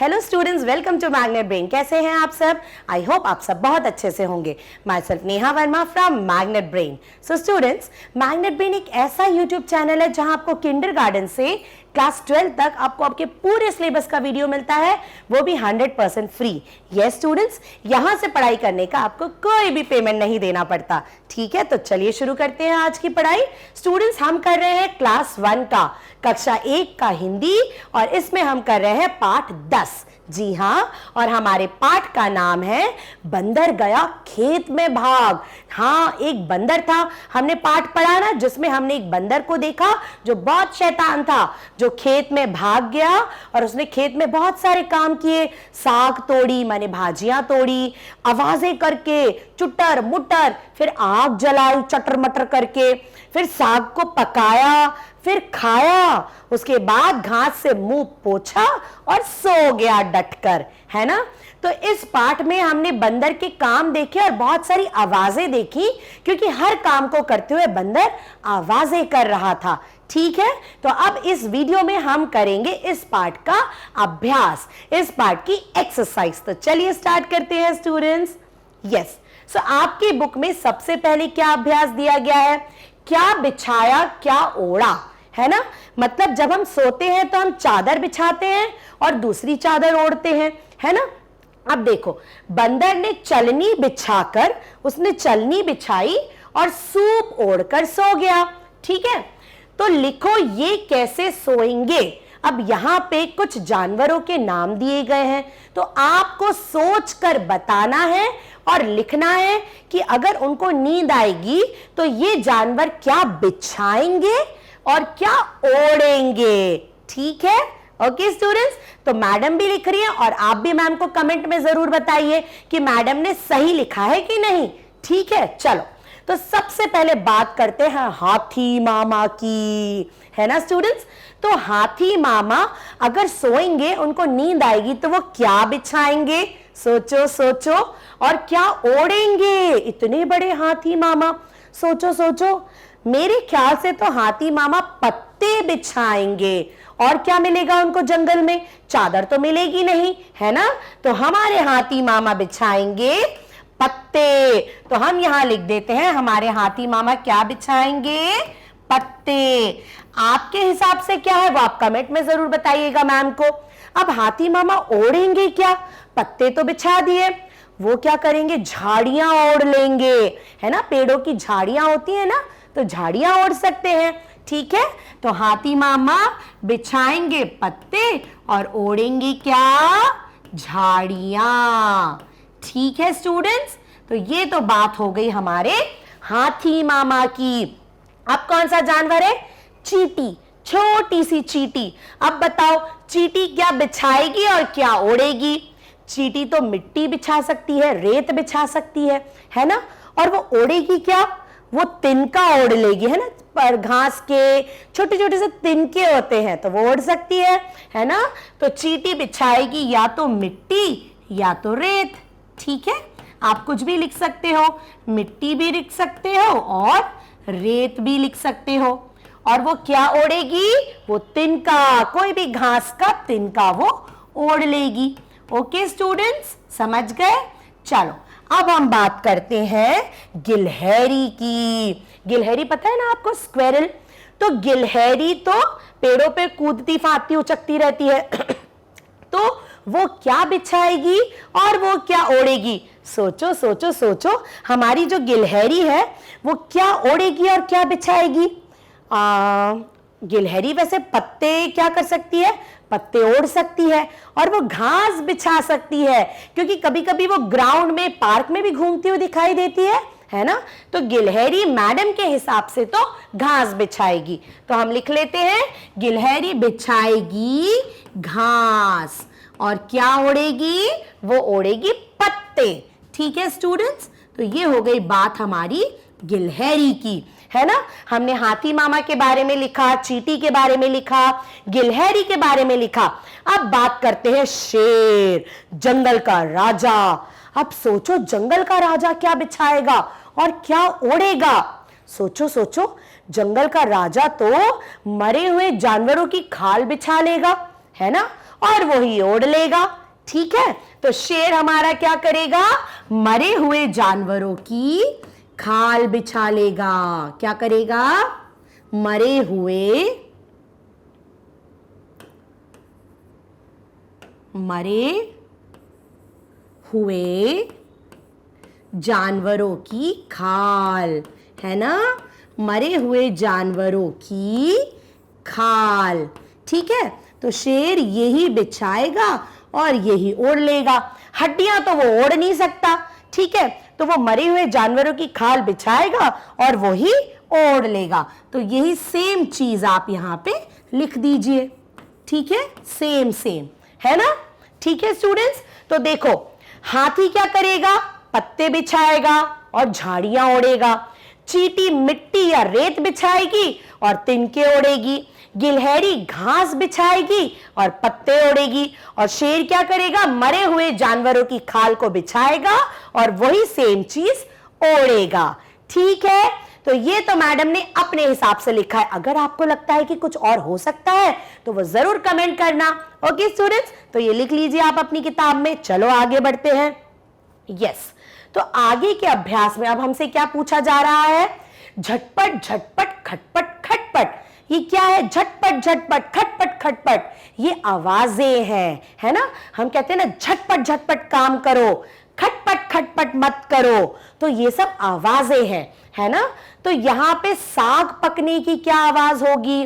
Hello students, welcome to Magnet Brain. कैसे हैं आप सब? आई होप आप सब बहुत अच्छे से होंगे। My self Neha Verma from magnet brain. So students, magnet brain एक ऐसा यूट्यूब चैनल है जहां आपको किंडरगार्टन से क्लास 12 तक आपको आपके पूरे सिलेबस का वीडियो मिलता है, वो भी 100% फ्री। यस स्टूडेंट्स, यहां से पढ़ाई करने का आपको कोई भी पेमेंट नहीं देना पड़ता। ठीक है, तो चलिए शुरू करते हैं आज की पढ़ाई। स्टूडेंट्स, हम कर रहे हैं क्लास 1 का कक्षा 1 का हिंदी और इसमें हम कर रहे हैं पाठ 10। जी हाँ, और हमारे पाठ का नाम है बंदर गया खेत में भाग। हाँ, एक बंदर था, हमने पाठ पढ़ा ना, जिसमें हमने एक बंदर को देखा जो बहुत शैतान था, जो खेत में भाग गया और उसने खेत में बहुत सारे काम किए। साग तोड़ी, माने भाजियां तोड़ी, आवाजें करके, चुटर मुटर, फिर आग जलाई चटर मटर करके, फिर साग को पकाया, फिर खाया, उसके बाद घास से मुंह पोंछा और सो गया डटकर, है ना। तो इस पाठ में हमने बंदर के काम देखे और बहुत सारी आवाजें देखी, क्योंकि हर काम को करते हुए बंदर आवाजें कर रहा था। ठीक है, तो अब इस वीडियो में हम करेंगे इस पाठ का अभ्यास, इस पाठ की एक्सरसाइज। तो चलिए स्टार्ट करते हैं स्टूडेंट्स। यस, सो आपकी बुक में सबसे पहले क्या अभ्यास दिया गया है? क्या बिछाया क्या ओढ़ा, है ना। मतलब जब हम सोते हैं तो हम चादर बिछाते हैं और दूसरी चादर ओढ़ते हैं, है ना। अब देखो, बंदर ने चलनी बिछाकर, उसने चलनी बिछाई और सूप ओढ़कर सो गया। ठीक है, तो लिखो ये कैसे सोएंगे। अब यहां पे कुछ जानवरों के नाम दिए गए हैं, तो आपको सोचकर बताना है और लिखना है कि अगर उनको नींद आएगी तो ये जानवर क्या बिछाएंगे और क्या ओढ़ेंगे। ठीक है, ओके स्टूडेंट्स। तो मैडम भी लिख रही है और आप भी मैम को कमेंट में जरूर बताइए कि मैडम ने सही लिखा है कि नहीं। ठीक है, चलो तो सबसे पहले बात करते हैं हाथी मामा की, है ना स्टूडेंट्स। तो हाथी मामा अगर सोएंगे, उनको नींद आएगी, तो वो क्या बिछाएंगे? सोचो सोचो। और क्या ओढ़ेंगे? इतने बड़े हाथी मामा, सोचो सोचो। मेरे ख्याल से तो हाथी मामा पत्ते बिछाएंगे। और क्या मिलेगा उनको जंगल में? चादर तो मिलेगी नहीं, है ना। तो हमारे हाथी मामा बिछाएंगे पत्ते। तो हम यहां लिख देते हैं, हमारे हाथी मामा क्या बिछाएंगे? पत्ते। आपके हिसाब से क्या है वो आप कमेंट में जरूर बताइएगा मैम को। अब हाथी मामा ओढ़ेंगे क्या? पत्ते तो बिछा दिए, वो क्या करेंगे? झाड़ियां ओढ़ लेंगे, है ना। पेड़ों की झाड़ियां होती है ना, तो झाड़ियां ओढ़ सकते हैं। ठीक है, तो हाथी मामा बिछाएंगे पत्ते और ओढ़ेंगे क्या? झाड़ियां। ठीक है स्टूडेंट्स, तो ये तो बात हो गई हमारे हाथी मामा की। अब कौन सा जानवर है? चींटी, छोटी सी चींटी। अब बताओ, चींटी क्या बिछाएगी और क्या ओढ़ेगी? चींटी तो मिट्टी बिछा सकती है, रेत बिछा सकती है ना। और वो ओढ़ेगी क्या? वो तिनका ओढ़ लेगी, है ना। पर घास के छोटे छोटे से तिनके होते हैं, तो वो ओढ़ सकती है ना। तो चींटी बिछाएगी या तो मिट्टी या तो रेत। ठीक है, आप कुछ भी लिख सकते हो, मिट्टी भी लिख सकते हो और रेत भी लिख सकते हो। और वो क्या ओढ़ेगी? वो तिनका, कोई भी घास का तिनका वो ओढ़ लेगी। ओके स्टूडेंट्स, समझ गए? चलो अब हम बात करते हैं गिलहरी की। गिलहरी पता है ना आपको, स्क्वेरल। तो गिलहरी तो पेड़ों पे कूदती फांदती उचकती रहती है तो वो क्या बिछाएगी और वो क्या ओढ़ेगी? सोचो सोचो सोचो। हमारी जो गिलहरी है वो क्या ओढ़ेगी और क्या बिछाएगी? गिलहरी वैसे पत्ते क्या कर सकती है? पत्ते ओढ़ सकती है और वो घास बिछा सकती है, क्योंकि कभी कभी वो ग्राउंड में, पार्क में भी घूमती हुई दिखाई देती है ना। तो गिलहरी मैडम के हिसाब से तो घास बिछाएगी। तो हम लिख लेते हैं, गिलहरी बिछाएगी घास और क्या ओढ़ेगी? वो ओढ़ेगी पत्ते। ठीक है स्टूडेंट्स, तो ये हो गई बात हमारी गिलहरी की, है ना। हमने हाथी मामा के बारे में लिखा, चींटी के बारे में लिखा, गिलहरी के बारे में लिखा। अब बात करते हैं शेर, जंगल का राजा। अब सोचो, जंगल का राजा क्या बिछाएगा और क्या ओढ़ेगा? सोचो सोचो। जंगल का राजा तो मरे हुए जानवरों की खाल बिछा लेगा, है ना। और वही ओढ़ लेगा। ठीक है, तो शेर हमारा क्या करेगा? मरे हुए जानवरों की खाल बिछा लेगा। क्या करेगा? मरे हुए जानवरों की खाल, है ना? मरे हुए जानवरों की खाल। ठीक है, तो शेर यही बिछाएगा और यही ओढ़ लेगा। हड्डियां तो वो ओढ़ नहीं सकता। ठीक है, तो वो मरे हुए जानवरों की खाल बिछाएगा और वही ओढ़ लेगा। तो यही सेम चीज आप यहां पे लिख दीजिए। ठीक है, सेम सेम, है ना? ठीक है स्टूडेंट्स, तो देखो हाथी क्या करेगा? पत्ते बिछाएगा और झाड़ियां ओढ़ेगा। चींटी मिट्टी या रेत बिछाएगी और तिनके ओढ़ेगी। गिलहरी घास बिछाएगी और पत्ते ओढ़ेगी। और शेर क्या करेगा? मरे हुए जानवरों की खाल को बिछाएगा और वही सेम चीज ओढ़ेगा। ठीक है, तो ये तो मैडम ने अपने हिसाब से लिखा है। अगर आपको लगता है कि कुछ और हो सकता है तो वो जरूर कमेंट करना। ओके स्टूडेंट्स, तो ये लिख लीजिए आप अपनी किताब में। चलो आगे बढ़ते हैं। यस, तो आगे के अभ्यास में अब हमसे क्या पूछा जा रहा है? झटपट झटपट खटपट खटपट। ये क्या है? झटपट झटपट खटपट खटपट, ये आवाजें हैं, है ना? हम कहते हैं ना झटपट झटपट काम करो, खटपट खटपट मत करो। तो ये सब आवाजें हैं, है ना? तो यहां पे साग पकने की क्या आवाज होगी?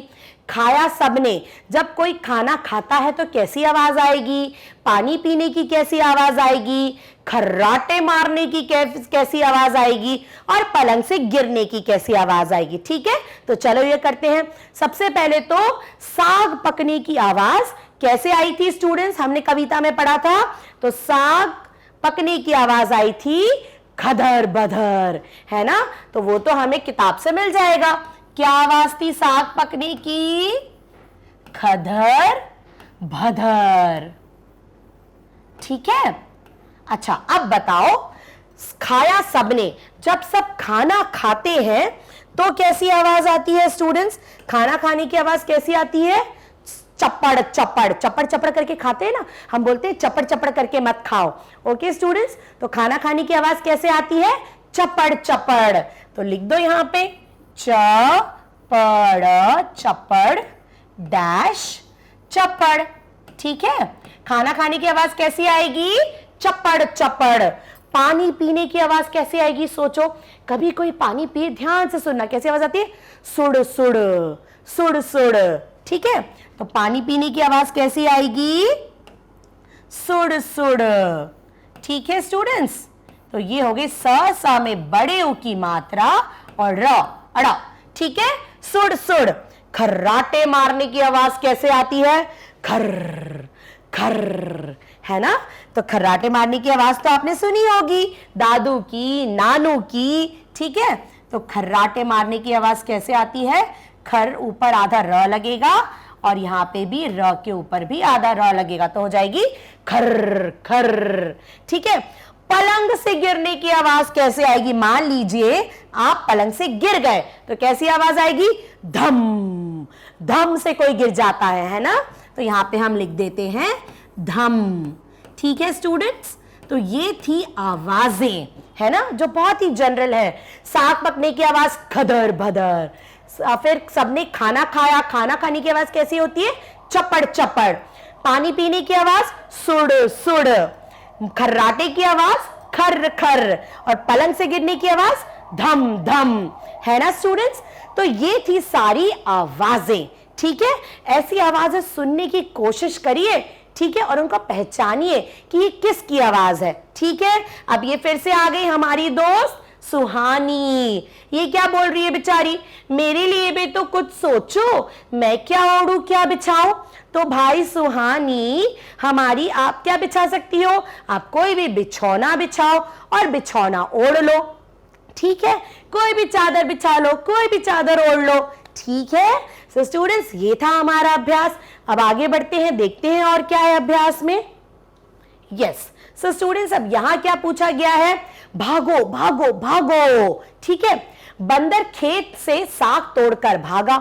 खाया सबने। जब कोई खाना खाता है तो कैसी आवाज आएगी? पानी पीने की कैसी आवाज आएगी? खर्राटे मारने की कैसी आवाज आएगी? और पलंग से गिरने की कैसी आवाज आएगी? ठीक है, तो चलो ये करते हैं। सबसे पहले तो साग पकने की आवाज कैसे आई थी स्टूडेंट्स? हमने कविता में पढ़ा था। तो साग पकने की आवाज आई थी खदर बदर, है ना? तो वो तो हमें किताब से मिल जाएगा। क्या आवाज थी साग पकने की? खदर भदर। ठीक है, अच्छा अब बताओ, खाया सबने। जब सब खाना खाते हैं तो कैसी आवाज आती है स्टूडेंट्स? खाना खाने की आवाज कैसी आती है? चप्पड़ चप्पड़, चप्पड़ चप्पड़ करके खाते हैं ना, हम बोलते हैं चप्पड़ चप्पड़ करके मत खाओ। ओके स्टूडेंट्स, तो खाना खाने की आवाज कैसे आती है? चप्पड़ चप्पड़। तो लिख दो यहां पे चप्पड़ चप्पड़ डैश चप्पड़। ठीक है, खाना खाने की आवाज कैसी आएगी? चप्पड़ चप्पड़। पानी पीने की आवाज कैसे आएगी? सोचो, कभी कोई पानी पिए, ध्यान से सुनना, कैसी आवाज आती है? सुड़ सुड़ सुड़ सुड़। ठीक है, तो पानी पीने की आवाज कैसी आएगी? सुड़ सुड़। ठीक है स्टूडेंट्स, तो ये हो गई स में बड़े ऊ की मात्रा और र अड़ा। ठीक है, सुड़ सुड़। खर्राटे मारने की आवाज कैसे आती है? खर्र खर्र, है ना? तो खर्राटे मारने की आवाज तो आपने सुनी होगी, दादू की, नानू की। ठीक है, तो खर्राटे मारने की आवाज कैसे आती है? खर ऊपर आधा र लगेगा और यहां पे भी र के ऊपर भी आधा र लगेगा, तो हो जाएगी खर खर। ठीक है, पलंग से गिरने की आवाज कैसे आएगी? मान लीजिए आप पलंग से गिर गए तो कैसी आवाज आएगी? धम। धम से कोई गिर जाता है ना? तो यहां पे हम लिख देते हैं धम। ठीक है स्टूडेंट्स, तो ये थी आवाजें, है ना, जो बहुत ही जनरल है। साग पकने की आवाज खदर भदर। फिर सबने खाना खाया, खाना खाने की आवाज कैसी होती है? चप्पड़ चप्पड़। पानी पीने की आवाज सुड़ सुड़। खर्राटे की आवाज खर खर। और पलंग से गिरने की आवाज धम धम, है ना स्टूडेंट्स? तो ये थी सारी आवाजें। ठीक है, ऐसी आवाजें सुनने की कोशिश करिए। ठीक है, और उनको पहचानिए कि ये किसकी आवाज है। ठीक है, अब ये फिर से आ गई हमारी दोस्त सुहानी। ये क्या बोल रही है बेचारी? मेरे लिए भी तो कुछ सोचो, मैं क्या ओढ़ू क्या बिछाऊं? तो भाई सुहानी हमारी, आप क्या बिछा सकती हो? आप कोई भी बिछौना बिछाओ और बिछौना ओढ़ लो। ठीक है, कोई भी चादर बिछा लो, कोई भी चादर ओढ़ लो। ठीक है, सो स्टूडेंट्स, ये था हमारा अभ्यास। अब आगे बढ़ते हैं, देखते हैं और क्या है अभ्यास में। यस, सो स्टूडेंट्स, अब यहां क्या पूछा गया है? भागो भागो भागो। ठीक है, बंदर खेत से साग तोड़कर भागा।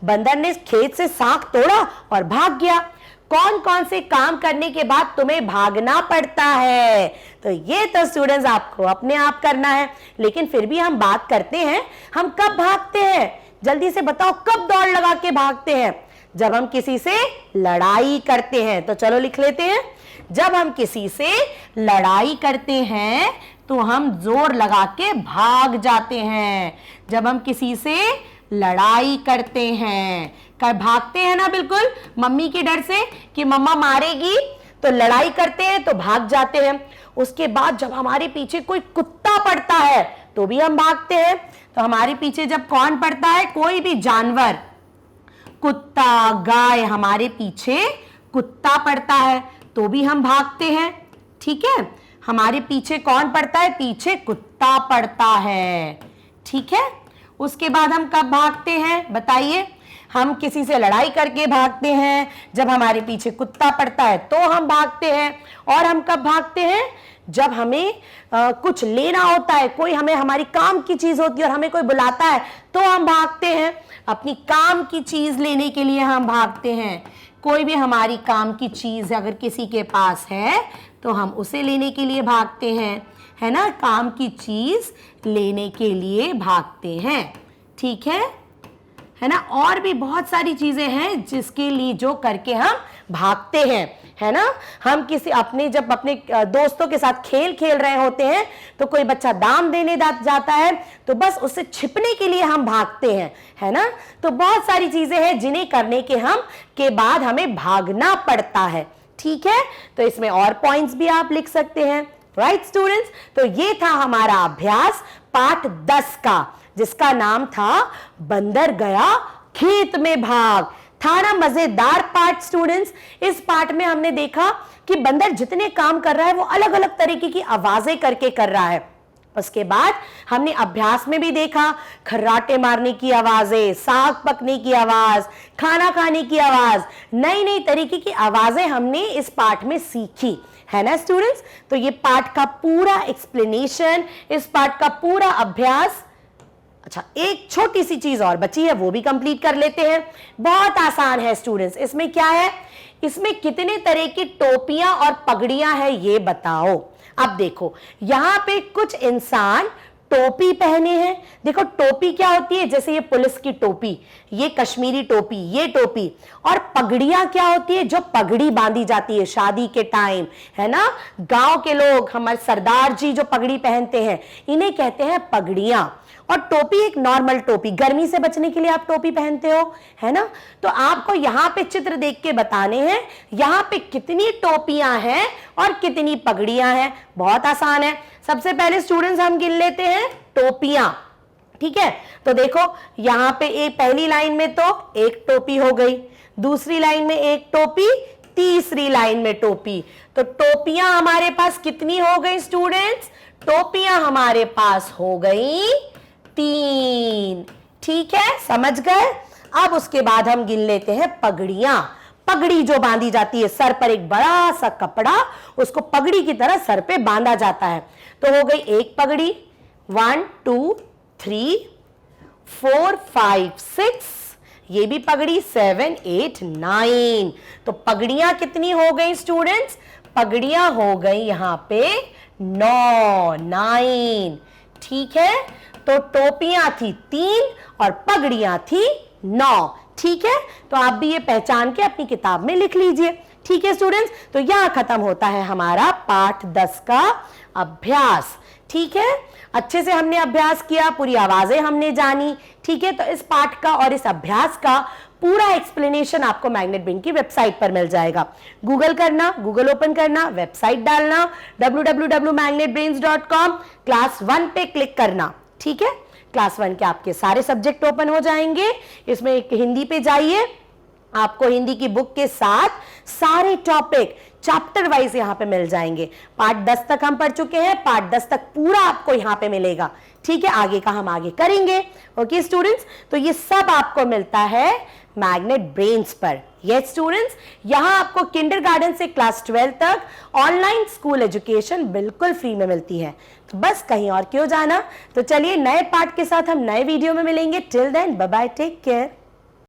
बंदर ने खेत से साग तोड़ा और भाग गया। कौन कौन से काम करने के बाद तुम्हें भागना पड़ता है। तो ये तो स्टूडेंट्स आपको अपने आप करना है, लेकिन फिर भी हम बात करते हैं हम कब भागते हैं। जल्दी से बताओ, कब दौड़ लगा के भागते हैं? जब हम किसी से लड़ाई करते हैं। तो चलो लिख लेते हैं, जब हम किसी से लड़ाई करते हैं तो हम जोर लगा के भाग जाते हैं। जब हम किसी से लड़ाई करते हैं, भागते हैं ना, बिल्कुल मम्मी के डर से कि मम्मा मारेगी, तो लड़ाई करते हैं तो भाग जाते हैं। उसके बाद जब हमारे पीछे कोई कुत्ता पड़ता है तो भी हम भागते हैं। तो हमारे पीछे जब कौन पड़ता है, कोई भी जानवर, कुत्ता, गाय, हमारे पीछे कुत्ता पड़ता है तो भी हम भागते हैं। ठीक है, हमारे पीछे कौन पड़ता है, पीछे कुत्ता पड़ता है। ठीक है, उसके बाद हम कब भागते हैं बताइए? हम किसी से लड़ाई करके भागते हैं, जब हमारे पीछे कुत्ता पड़ता है तो हम भागते हैं। और हम कब भागते हैं, जब हमें कुछ लेना होता है, कोई हमें हमारी काम की चीज होती है और हमें कोई बुलाता है तो हम भागते हैं। अपनी काम की चीज लेने के लिए हम भागते हैं। कोई भी हमारी काम की चीज अगर किसी के पास है तो हम उसे लेने के लिए भागते हैं, है ना, काम की चीज लेने के लिए भागते हैं। ठीक है ना। और भी बहुत सारी चीजें हैं जिसके लिए जो करके हम भागते हैं, है ना। हम जब अपने दोस्तों के साथ खेल खेल रहे होते हैं तो कोई बच्चा दाम देने जाता है तो बस उससे छिपने के लिए हम भागते हैं, है ना। तो बहुत सारी चीजें हैं जिन्हें करने के बाद हमें भागना पड़ता है। ठीक है, तो इसमें और पॉइंट्स भी आप लिख सकते हैं। राइट स्टूडेंट्स, तो ये था हमारा अभ्यास पाठ 10 का, जिसका नाम था बंदर गया खेत में भाग। था ना मजेदार पाठ स्टूडेंट्स। इस पाठ में हमने देखा कि बंदर जितने काम कर रहा है वो अलग अलग तरीके की आवाजें करके कर रहा है। उसके बाद हमने अभ्यास में भी देखा खर्राटे मारने की आवाजें, साग पकने की आवाज, खाना खाने की आवाज, नई नई तरीके की आवाजें हमने इस पाठ में सीखी, है ना स्टूडेंट्स। तो ये पाठ का पूरा एक्सप्लेनेशन, इस पाठ का पूरा अभ्यास। अच्छा, एक छोटी सी चीज और बची है, वो भी कंप्लीट कर लेते हैं। बहुत आसान है स्टूडेंट्स। इसमें क्या है, इसमें कितने तरह की टोपियां और पगड़ियां हैं ये बताओ। अब देखो, यहां पे कुछ इंसान टोपी पहने हैं। देखो टोपी क्या होती है, जैसे ये पुलिस की टोपी, ये कश्मीरी टोपी, ये टोपी। और पगड़ियां क्या होती है, जो पगड़ी बांधी जाती है शादी के टाइम, है ना। गांव के लोग, हमारे सरदार जी जो पगड़ी पहनते हैं, इन्हें कहते हैं पगड़ियां। और टोपी एक नॉर्मल टोपी, गर्मी से बचने के लिए आप टोपी पहनते हो, है ना। तो आपको यहाँ पे चित्र देख के बताने हैं यहाँ पे कितनी टोपियां हैं और कितनी पगड़ियां हैं। बहुत आसान है। सबसे पहले स्टूडेंट्स हम गिन लेते हैं टोपियां। ठीक है, तो देखो यहाँ पे एक पहली लाइन में तो एक टोपी हो गई, दूसरी लाइन में एक टोपी, तीसरी लाइन में टोपी। तो टोपियां हमारे पास कितनी हो गई स्टूडेंट्स, टोपियां हमारे पास हो गई 3। ठीक है, समझ गए। अब उसके बाद हम गिन लेते हैं पगड़ियां। पगड़ी जो बांधी जाती है, सर पर एक बड़ा सा कपड़ा, उसको पगड़ी की तरह सर पे बांधा जाता है। तो हो गई एक पगड़ी, 1 2 3 4 5 6, ये भी पगड़ी 7 8 9। तो पगड़ियां कितनी हो गई स्टूडेंट्स, पगड़ियां हो गई यहां पे 9। ठीक है, तो टोपियां थी 3 और पगड़ियां थी 9। ठीक है, तो आप भी ये पहचान के अपनी किताब में लिख लीजिए। ठीक है स्टूडेंट्स, तो यहां खत्म होता है हमारा पाठ 10 का अभ्यास। ठीक है, अच्छे से हमने अभ्यास किया, पूरी आवाजें हमने जानी। ठीक है, तो इस पाठ का और इस अभ्यास का पूरा एक्सप्लेनेशन आपको मैग्नेट ब्रेन की वेबसाइट पर मिल जाएगा। गूगल करना, गूगल ओपन करना, वेबसाइट डालना www.magnetbrains.com, क्लास 1 पे क्लिक करना। ठीक है, क्लास 1 के आपके सारे सब्जेक्ट ओपन हो जाएंगे। इसमें एक हिंदी पे जाइए, आपको हिंदी की बुक के साथ सारे टॉपिक चैप्टर वाइज यहाँ पे मिल जाएंगे। पार्ट 10 तक हम पढ़ चुके हैं, पार्ट 10 तक पूरा आपको यहाँ पे मिलेगा। ठीक है, आगे का हम आगे करेंगे। ओके स्टूडेंट्स, तो ये सब आपको मिलता है मैग्नेट ब्रेन्स पर। यस स्टूडेंट्स, यहाँ आपको किंडरगार्टन से क्लास 12 तक ऑनलाइन स्कूल एजुकेशन बिल्कुल फ्री में मिलती है। तो बस कहीं और क्यों जाना। तो चलिए नए पार्ट के साथ हम नए वीडियो में मिलेंगे। Till then bye bye, take care.